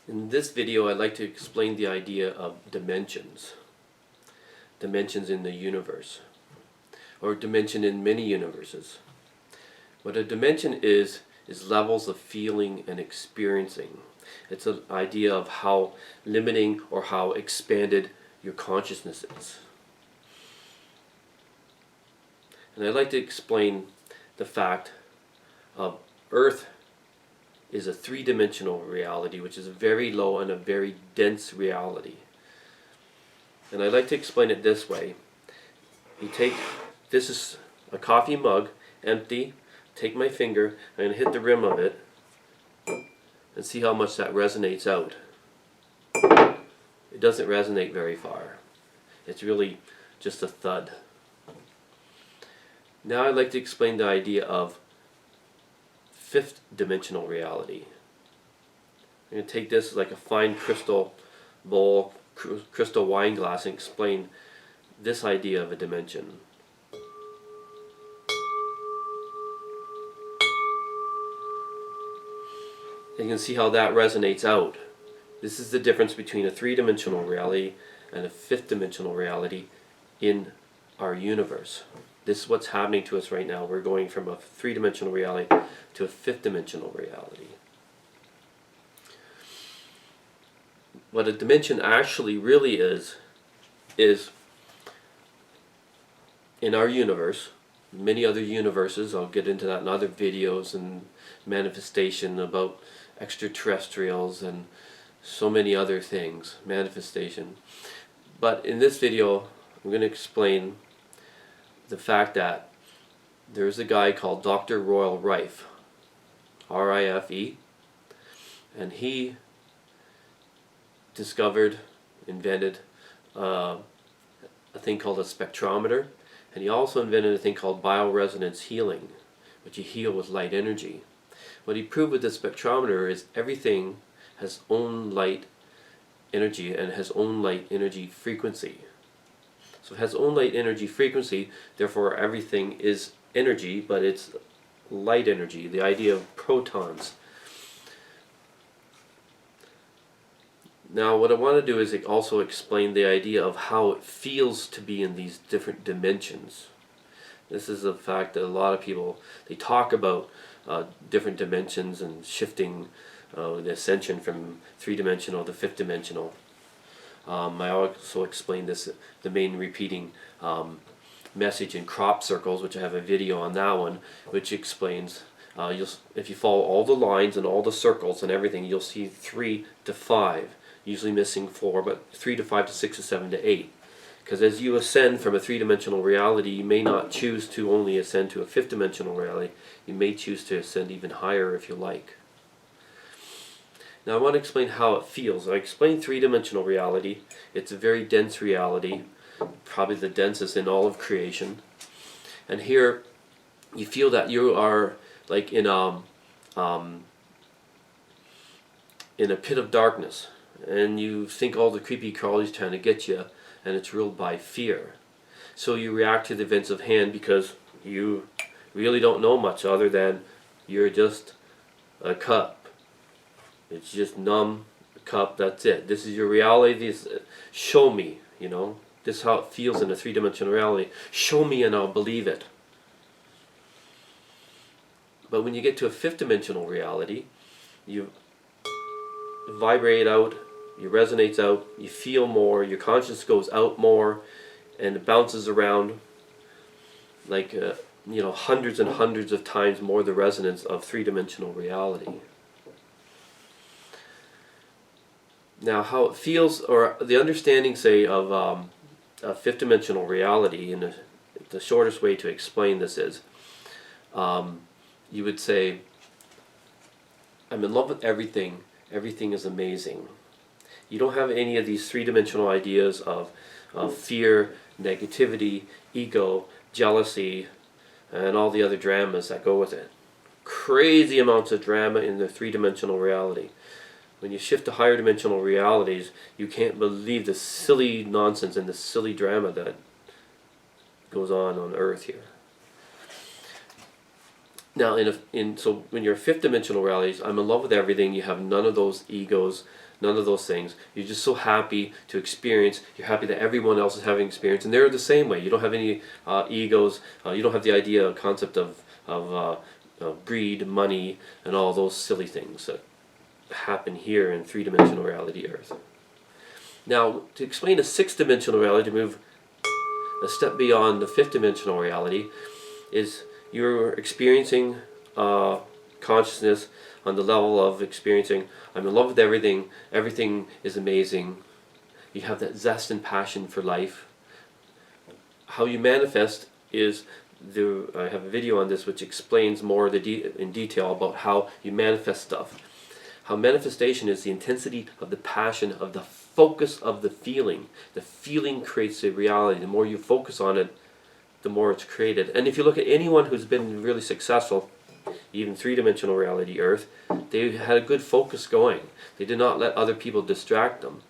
In this video, I'd like to explain the idea of dimensions. Dimensions in the universe, or dimension in many universes. What a dimension is levels of feeling and experiencing. It's an idea of how limiting or how expanded your consciousness is. And I'd like to explain the fact of Earth is a three-dimensional reality, which is very low and a very dense reality. And I like to explain it this way. This is a coffee mug, empty, take my finger, I'm going to hit the rim of it, and see how much that resonates out. It doesn't resonate very far. It's really just a thud. Now I'd like to explain the idea of fifth dimensional reality. I'm going to take this like a fine crystal bowl, crystal wine glass, and explain this idea of a dimension. And you can see how that resonates out. This is the difference between a three-dimensional reality and a fifth-dimensional reality in our universe. This is what's happening to us right now. We're going from a three-dimensional reality to a fifth-dimensional reality. What a dimension actually really is in our universe, many other universes, I'll get into that in other videos, and manifestation about extraterrestrials and so many other things, manifestation. But in this video, I'm going to explain the fact that there's a guy called Dr. Royal Rife, R-I-F-E, and he invented a thing called a spectrometer, and he also invented a thing called bioresonance healing, which you heal with light energy. What he proved with the spectrometer is everything has own light energy and has own light energy frequency. So it has own light energy frequency, therefore everything is energy, but it's light energy, the idea of protons. Now what I want to do is also explain the idea of how it feels to be in these different dimensions. This is a fact that a lot of people, they talk about different dimensions and shifting the ascension from three-dimensional to fifth-dimensional. I also explained this, the main repeating message in crop circles, which I have a video on that one, which explains if you follow all the lines and all the circles and everything, you'll see 3 to 5, usually missing 4, but 3 to 5 to 6 to 7 to 8. Because as you ascend from a three-dimensional reality, you may not choose to only ascend to a fifth-dimensional reality. You may choose to ascend even higher if you like. Now I want to explain how it feels. I explained three-dimensional reality. It's a very dense reality, probably the densest in all of creation. And here you feel that you are like in a pit of darkness, and you think all the creepy crawlies trying to get you, and it's ruled by fear. So you react to the events of hand because you really don't know much other than you're just a cup. It's just numb cup, that's it. This is your reality. This, show me, you know. This is how it feels in a three-dimensional reality. Show me and I'll believe it. But when you get to a fifth-dimensional reality, you vibrate out, you resonate out, you feel more, your consciousness goes out more, and it bounces around like hundreds and hundreds of times more the resonance of three-dimensional reality. Now how it feels, or the understanding, say, of a fifth-dimensional reality, and the shortest way to explain this is, you would say, I'm in love with everything, everything is amazing. You don't have any of these three-dimensional ideas of fear, negativity, ego, jealousy, and all the other dramas that go with it. Crazy amounts of drama in the three-dimensional reality. When you shift to higher dimensional realities, you can't believe the silly nonsense and the silly drama that goes on Earth here. Now, so when you're fifth dimensional realities, I'm in love with everything. You have none of those egos, none of those things. You're just so happy to experience. You're happy that everyone else is having experience, and they're the same way. You don't have any egos. You don't have the idea, concept of greed, money, and all those silly things that happen here in three-dimensional reality Earth. Now, to explain a sixth-dimensional reality, to move a step beyond the fifth-dimensional reality, is you're experiencing consciousness on the level of experiencing, I'm in love with everything, everything is amazing. You have that zest and passion for life. How you manifest is, I have a video on this which explains more in detail about how you manifest stuff. How manifestation is the intensity of the passion, of the focus of the feeling. The feeling creates a reality. The more you focus on it, the more it's created. And if you look at anyone who's been really successful, even three-dimensional reality Earth, they had a good focus going. They did not let other people distract them.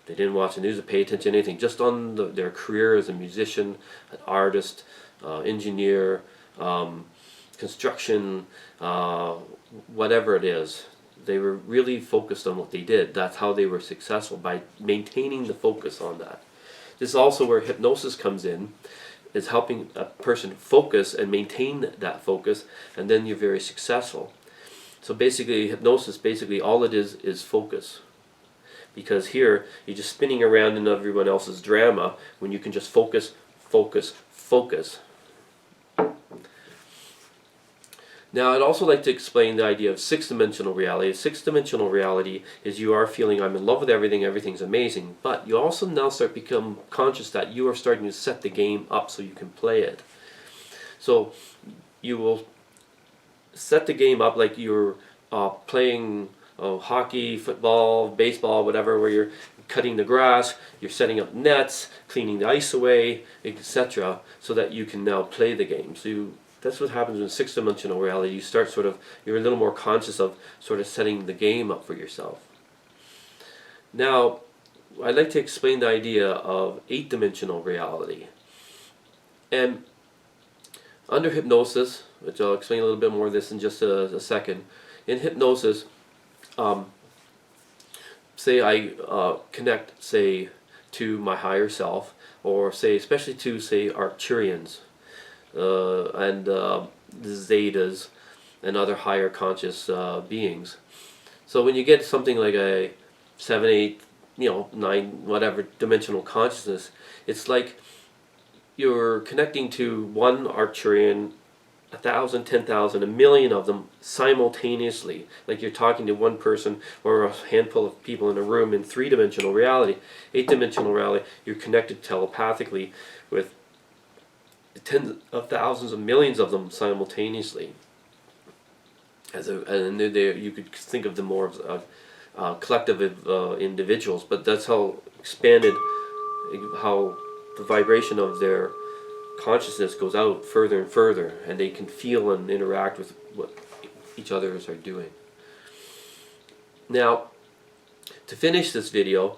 They didn't watch the news or pay attention to anything, just on their career as a musician, an artist, engineer, construction, whatever it is. They were really focused on what they did. That's how they were successful, by maintaining the focus on that. This is also where hypnosis comes in, is helping a person focus and maintain that focus, and then you're very successful. So basically, hypnosis, all it is focus. Because here, you're just spinning around in everyone else's drama when you can just focus, focus, focus. Now, I'd also like to explain the idea of sixth-dimensional reality. Sixth-dimensional reality is you are feeling, I'm in love with everything, everything's amazing, but you also now start to become conscious that you are starting to set the game up so you can play it. So you will set the game up like you're playing hockey, football, baseball, whatever, where you're cutting the grass, you're setting up nets, cleaning the ice away, etc., so that you can now play the game. So that's what happens in sixth-dimensional reality. You start you're a little more conscious of sort of setting the game up for yourself. Now, I'd like to explain the idea of eighth-dimensional reality. And under hypnosis, which I'll explain a little bit more of this in just a second, in hypnosis, say I connect, say, to my higher self, or say, especially to, say, Arcturians, and the Zetas and other higher conscious beings. So when you get something like a 7, 8, 9, whatever dimensional consciousness, it's like you're connecting to one Arcturian, 1,000, 10,000, a million of them simultaneously. Like you're talking to one person or a handful of people in a room in three-dimensional reality. Eight-dimensional reality, you're connected telepathically with tens of thousands of millions of them simultaneously. And you could think of them more as collective individuals, but that's how expanded, how the vibration of their consciousness goes out further and further, and they can feel and interact with what each others are doing. Now, to finish this video,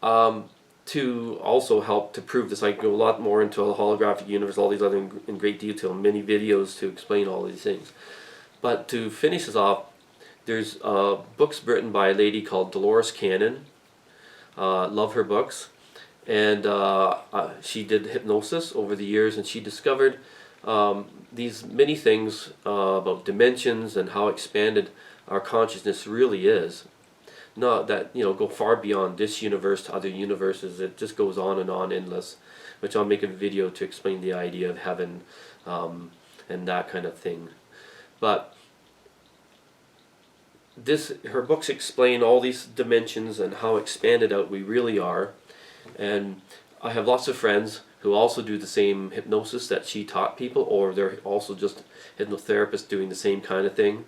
to also help to prove this, I go a lot more into the holographic universe, all these other in great detail, many videos to explain all these things. But to finish this off, there's books written by a lady called Dolores Cannon. Love her books. And she did hypnosis over the years, and she discovered these many things about dimensions and how expanded our consciousness really is. Not that, go far beyond this universe to other universes. It just goes on endless, which I'll make a video to explain the idea of heaven and that kind of thing. But her books explain all these dimensions and how expanded out we really are. And I have lots of friends who also do the same hypnosis that she taught people, or they're also just hypnotherapists doing the same kind of thing.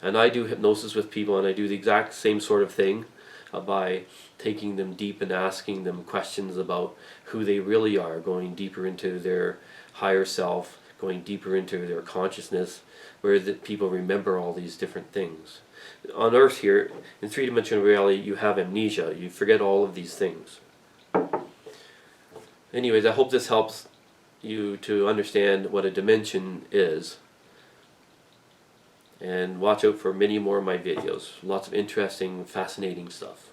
And I do hypnosis with people, and I do the exact same sort of thing by taking them deep and asking them questions about who they really are, going deeper into their higher self, going deeper into their consciousness, where people remember all these different things. On Earth here, in three-dimensional reality, you have amnesia. You forget all of these things. Anyways, I hope this helps you to understand what a dimension is. And watch out for many more of my videos. Lots of interesting, fascinating stuff.